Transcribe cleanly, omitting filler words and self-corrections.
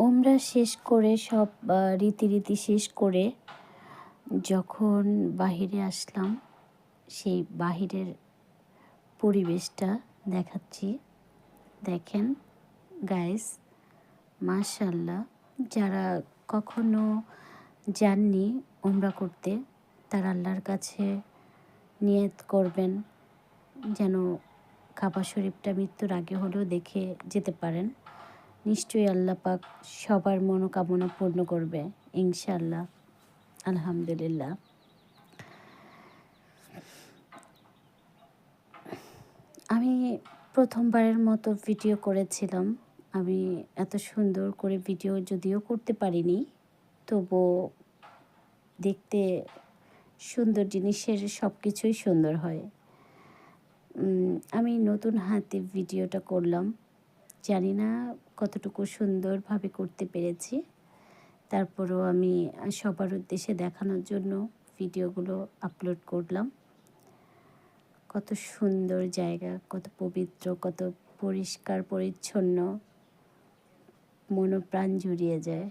ওমরা শেষ করে সব রীতিনীতি শেষ করে যখন বাহিরে আসলাম, সেই বাহিরের পরিবেশটা দেখাচ্ছি। দেখেন গাইস, মাশাআল্লাহ, যারা কখনো যাননি ওমরা করতে, তারা আল্লাহর কাছে নিয়ত করবেন যেন কাবা শরীফটা মৃত্যুর আগে হলেও দেখে যেতে পারেন। নিশ্চয়ই আল্লাহ পাক সবার মনোকামনা পূর্ণ করবে ইনশাআল্লাহ। আলহামদুলিল্লাহ। আমি প্রথমবারের মতো ভিডিও করেছিলাম। আমি এত সুন্দর করে ভিডিও যদিও করতে পারিনি, তবুও দেখতে সুন্দর জিনিসের সব কিছুই সুন্দর হয়। আমি নতুন হাতে ভিডিওটা করলাম, জানি না কতটুকু সুন্দরভাবে করতে পেরেছি। তারপরেও আমি সবার উদ্দেশ্যে দেখানোর জন্য ভিডিওগুলো আপলোড করলাম। কত সুন্দর জায়গা, কত পবিত্র, কত পরিষ্কার পরিচ্ছন্ন, মনোপ্রাণ জুড়িয়ে যায়।